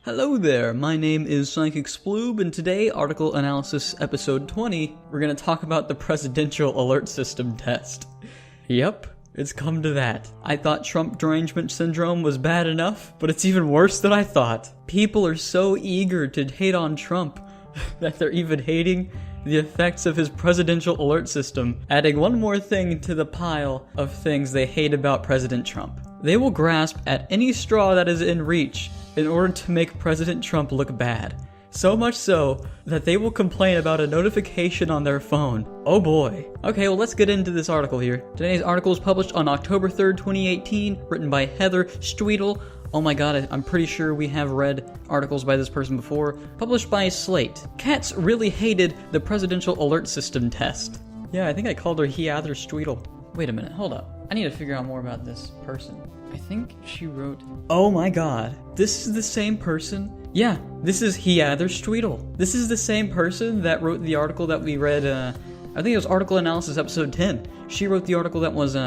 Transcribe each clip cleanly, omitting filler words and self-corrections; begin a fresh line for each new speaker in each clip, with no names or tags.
Hello there, my name is PsychicSploob, and today, Article Analysis Episode 20, we're gonna talk about the Presidential Alert System test. Yep, it's come to that. I thought Trump derangement syndrome was bad enough, but it's even worse than I thought. People are so eager to hate on Trump that they're even hating the effects of his presidential alert system, adding one more thing to the pile of things they hate about President Trump. They will grasp at any straw that is in reach in order to make President Trump look bad. So much so that they will complain about a notification on their phone. Oh boy. Okay, well let's get into this article here. Today's article is published on October 3rd, 2018, written by Heather Streetel. Oh my god, I'm pretty sure we have read articles by this person before. Published by Slate. Cats really hated the presidential alert system test. Yeah, I think I called her Heather Streetel. Wait a minute, hold up. I need to figure out more about this person. I think she wrote... Oh my god, this is the same person? Yeah, this is Heather Streetel. This is the same person that wrote the article that we read, I think it was Article Analysis Episode 10. She wrote the article that was,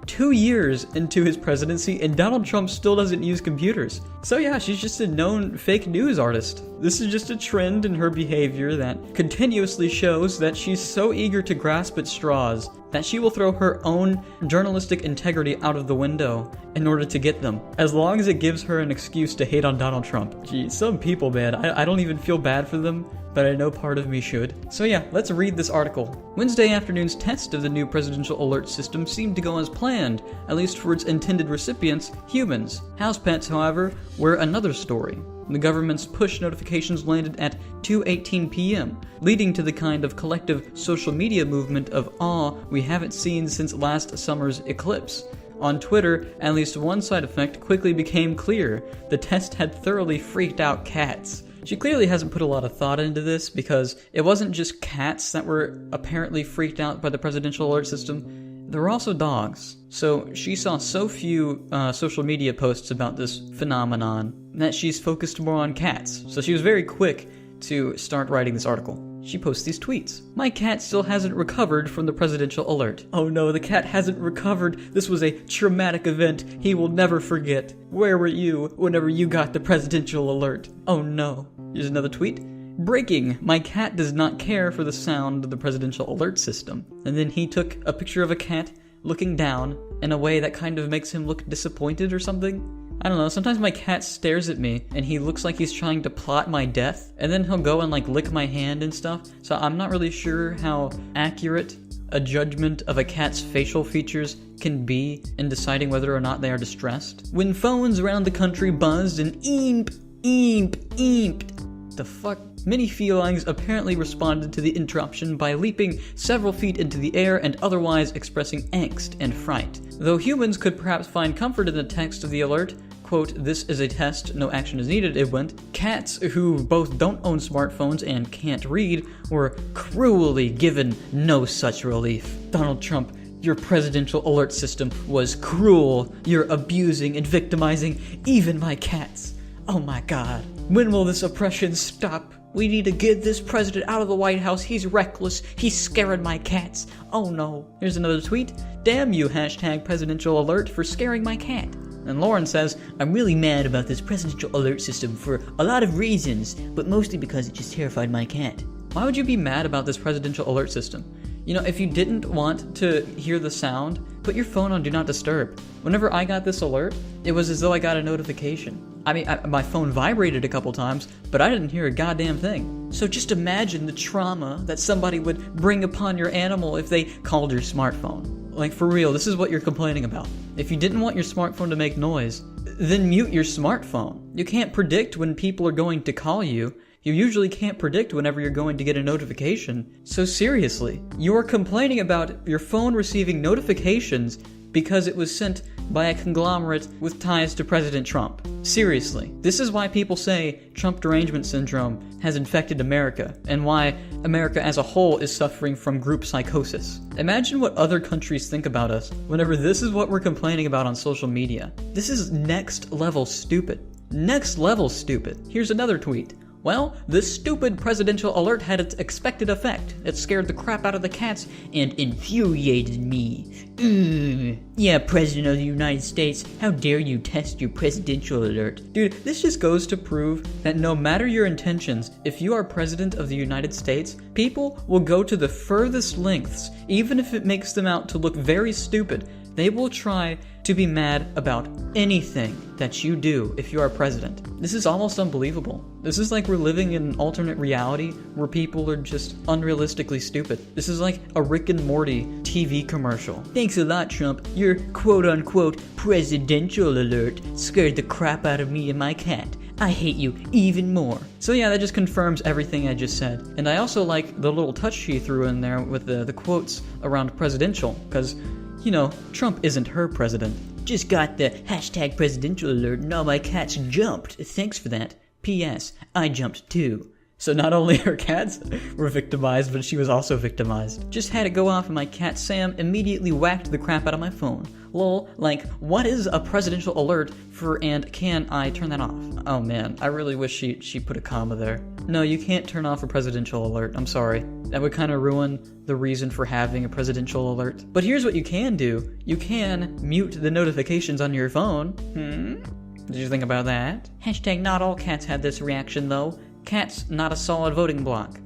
2 years into his presidency, and Donald Trump still doesn't use computers. So yeah, she's just a known fake news artist. This is just a trend in her behavior that continuously shows that she's so eager to grasp at straws that she will throw her own journalistic integrity out of the window in order to get them, as long as it gives her an excuse to hate on Donald Trump. Gee, some people, man, I don't even feel bad for them, but I know part of me should. So yeah, let's read this article. Wednesday afternoon's test of the new presidential alert system seemed to go as planned, at least for its intended recipients, humans. House pets, however, were another story. The government's push notifications landed at 2:18 p.m., leading to the kind of collective social media movement of awe we haven't seen since last summer's eclipse. On Twitter, at least one side effect quickly became clear. The test had thoroughly freaked out cats. She clearly hasn't put a lot of thought into this, because it wasn't just cats that were apparently freaked out by the presidential alert system. There were also dogs. So she saw so few social media posts about this phenomenon that she's focused more on cats. So she was very quick to start writing this article. She posts these tweets. My cat still hasn't recovered from the presidential alert. Oh no, the cat hasn't recovered. This was a traumatic event he will never forget. Where were you whenever you got the presidential alert? Oh no. Here's another tweet. Breaking, my cat does not care for the sound of the presidential alert system. And then he took a picture of a cat looking down in a way that kind of makes him look disappointed or something. I don't know, sometimes my cat stares at me and he looks like he's trying to plot my death, and then he'll go and like lick my hand and stuff. So I'm not really sure how accurate a judgment of a cat's facial features can be in deciding whether or not they are distressed. When phones around the country buzzed and eemped, the fuck? Many felines apparently responded to the interruption by leaping several feet into the air and otherwise expressing angst and fright. Though humans could perhaps find comfort in the text of the alert, quote, "This is a test, no action is needed," it went, cats who both don't own smartphones and can't read were cruelly given no such relief. Donald Trump, your presidential alert system was cruel. You're abusing and victimizing even my cats. Oh my god. When will this oppression stop? We need to get this president out of the White House. He's reckless. He's scaring my cats. Oh no. Here's another tweet. Damn you, hashtag presidential alert, for scaring my cat. And Lauren says, I'm really mad about this presidential alert system for a lot of reasons, but mostly because it just terrified my cat. Why would you be mad about this presidential alert system? You know, if you didn't want to hear the sound, put your phone on Do Not Disturb. Whenever I got this alert, it was as though I got a notification. I mean, my phone vibrated a couple times, but I didn't hear a goddamn thing. So just imagine the trauma that somebody would bring upon your animal if they called your smartphone. Like, for real, this is what you're complaining about. If you didn't want your smartphone to make noise, then mute your smartphone. You can't predict when people are going to call you. You usually can't predict whenever you're going to get a notification. So seriously, you're complaining about your phone receiving notifications because it was sent by a conglomerate with ties to President Trump. Seriously, this is why people say Trump derangement syndrome has infected America, and why America as a whole is suffering from group psychosis. Imagine what other countries think about us whenever this is what we're complaining about on social media. This is next level stupid. Next level stupid. Here's another tweet. Well, this stupid presidential alert had its expected effect. It scared the crap out of the cats and infuriated me. Yeah, President of the United States, how dare you test your presidential alert? Dude, this just goes to prove that no matter your intentions, if you are President of the United States, people will go to the furthest lengths, even if it makes them out to look very stupid. They will try to be mad about anything that you do if you are president. This is almost unbelievable. This is like we're living in an alternate reality where people are just unrealistically stupid. This is like a Rick and Morty TV commercial. Thanks a lot, Trump. Your quote-unquote presidential alert scared the crap out of me and my cat. I hate you even more. So yeah, that just confirms everything I just said. And I also like the little touch she threw in there with the quotes around presidential, because you know, Trump isn't her president. Just got the hashtag presidential alert and all my cats jumped. Thanks for that. P.S. I jumped too. So not only her cats were victimized, but she was also victimized. Just had it go off and my cat Sam immediately whacked the crap out of my phone. Lol, like, what is a presidential alert for, and can I turn that off? Oh man, I really wish she put a comma there. No, you can't turn off a presidential alert, I'm sorry. That would kind of ruin the reason for having a presidential alert. But here's what you can do. You can mute the notifications on your phone. Did you think about that? Hashtag not all cats had this reaction though. Cat's not a solid voting block.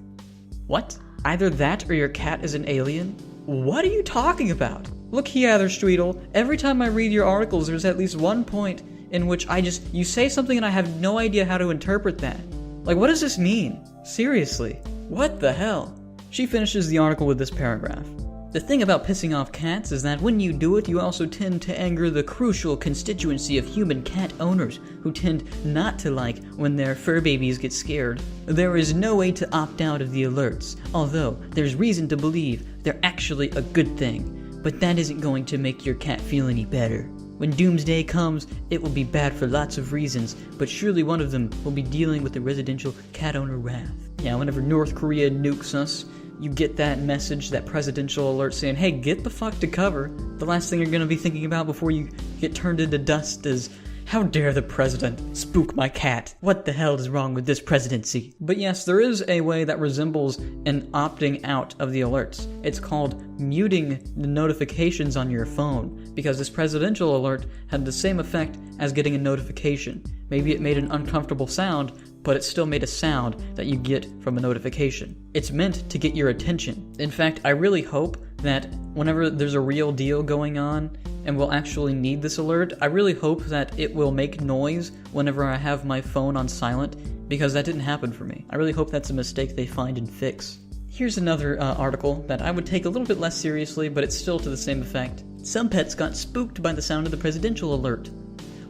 What? Either that or your cat is an alien? What are you talking about? Look here, Streetle. Every time I read your articles, there's at least one point in which you say something and I have no idea how to interpret that. Like, what does this mean? Seriously. What the hell? She finishes the article with this paragraph. The thing about pissing off cats is that when you do it, you also tend to anger the crucial constituency of human cat owners who tend not to like when their fur babies get scared. There is no way to opt out of the alerts, although there's reason to believe they're actually a good thing. But that isn't going to make your cat feel any better. When doomsday comes, it will be bad for lots of reasons, but surely one of them will be dealing with the residential cat owner wrath. Yeah, whenever North Korea nukes us, you get that message, that presidential alert saying, hey, get the fuck to cover. The last thing you're going to be thinking about before you get turned into dust is, how dare the president spook my cat? What the hell is wrong with this presidency? But yes, there is a way that resembles an opting out of the alerts. It's called muting the notifications on your phone, because this presidential alert had the same effect as getting a notification. Maybe it made an uncomfortable sound, but it still made a sound that you get from a notification. It's meant to get your attention. In fact, I really hope that whenever there's a real deal going on and we'll actually need this alert, I really hope that it will make noise whenever I have my phone on silent, because that didn't happen for me. I really hope that's a mistake they find and fix. Here's another article that I would take a little bit less seriously, but it's still to the same effect. Some pets got spooked by the sound of the presidential alert.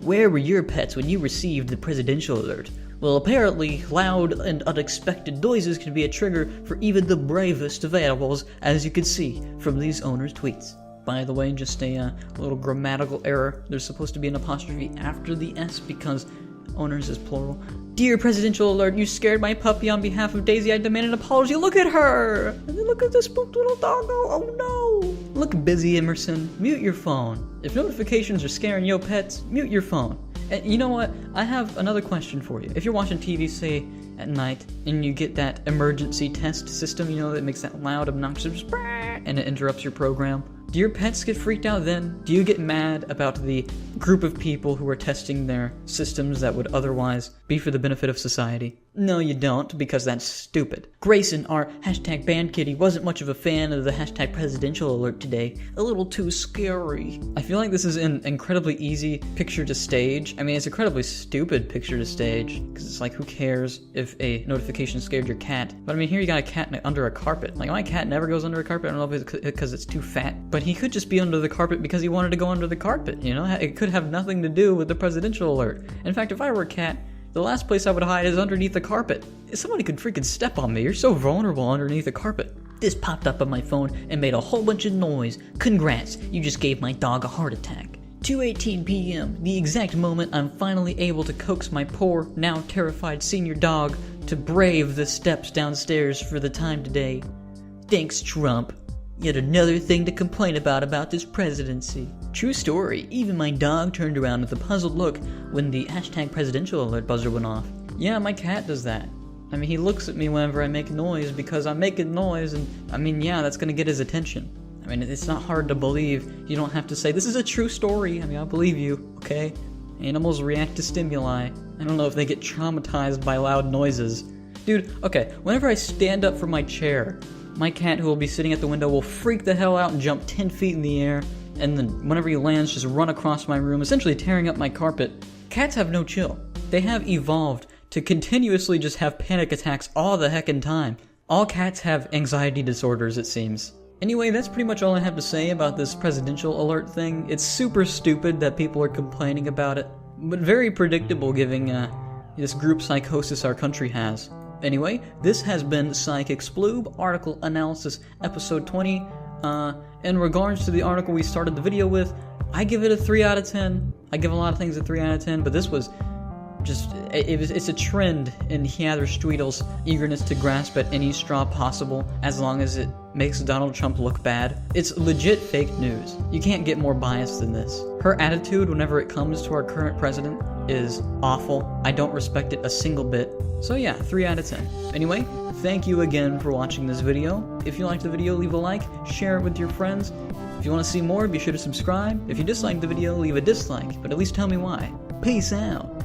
Where were your pets when you received the presidential alert? Well, apparently, loud and unexpected noises can be a trigger for even the bravest of animals, as you can see from these owners' tweets. By the way, just a little grammatical error. There's supposed to be an apostrophe after the S because owners is plural. Dear presidential alert, you scared my puppy. On behalf of Daisy, I demand an apology. Look at her! And then look at this spooked little doggo. Oh no! Look busy, Emerson. Mute your phone. If notifications are scaring your pets, mute your phone. And you know what? I have another question for you. If you're watching TV, say, at night, and you get that emergency test system, you know, that makes that loud, obnoxious and it interrupts your program, do your pets get freaked out then? Do you get mad about the group of people who are testing their systems that would otherwise be for the benefit of society? No, you don't, because that's stupid. Grayson, our hashtag band kitty, wasn't much of a fan of the hashtag presidential alert today. A little too scary. I feel like this is an incredibly easy picture to stage. I mean, it's incredibly stupid picture to stage, because it's like, who cares if a notification scared your cat? But I mean, here you got a cat under a carpet. Like, my cat never goes under a carpet. I don't know if it's because it's too fat, but he could just be under the carpet because he wanted to go under the carpet, you know? It could have nothing to do with the presidential alert. In fact, if I were a cat, the last place I would hide is underneath the carpet. Somebody could freaking step on me. You're so vulnerable underneath the carpet. This popped up on my phone and made a whole bunch of noise. Congrats, you just gave my dog a heart attack. 2:18 p.m., the exact moment I'm finally able to coax my poor, now terrified senior dog to brave the steps downstairs for the time today. Thanks, Trump. Yet another thing to complain about this presidency. True story, even my dog turned around with a puzzled look when the hashtag presidential alert buzzer went off. Yeah, my cat does that. I mean, he looks at me whenever I make noise because I'm making noise, and I mean, yeah, that's gonna get his attention. I mean, it's not hard to believe. You don't have to say, this is a true story. I mean, I believe you, okay? Animals react to stimuli. I don't know if they get traumatized by loud noises. Dude, okay, whenever I stand up from my chair, my cat who will be sitting at the window will freak the hell out and jump 10 feet in the air, and then whenever he lands, just run across my room, essentially tearing up my carpet. Cats have no chill. They have evolved to continuously just have panic attacks all the heckin' time. All cats have anxiety disorders, it seems. Anyway, that's pretty much all I have to say about this presidential alert thing. It's super stupid that people are complaining about it, but very predictable given this group psychosis our country has. Anyway, this has been PsychicSploob, Article Analysis, Episode 20. In regards to the article we started the video with, I give it a 3 out of 10. I give a lot of things a 3 out of 10, but this was just, it's a trend in Heather-Streetel's eagerness to grasp at any straw possible as long as it makes Donald Trump look bad. It's legit fake news. You can't get more biased than this. Her attitude whenever it comes to our current president is awful. I don't respect it a single bit. So yeah, 3 out of 10. Anyway, thank you again for watching this video. If you liked the video, leave a like, share it with your friends. If you want to see more, be sure to subscribe. If you disliked the video, leave a dislike, but at least tell me why. Peace out.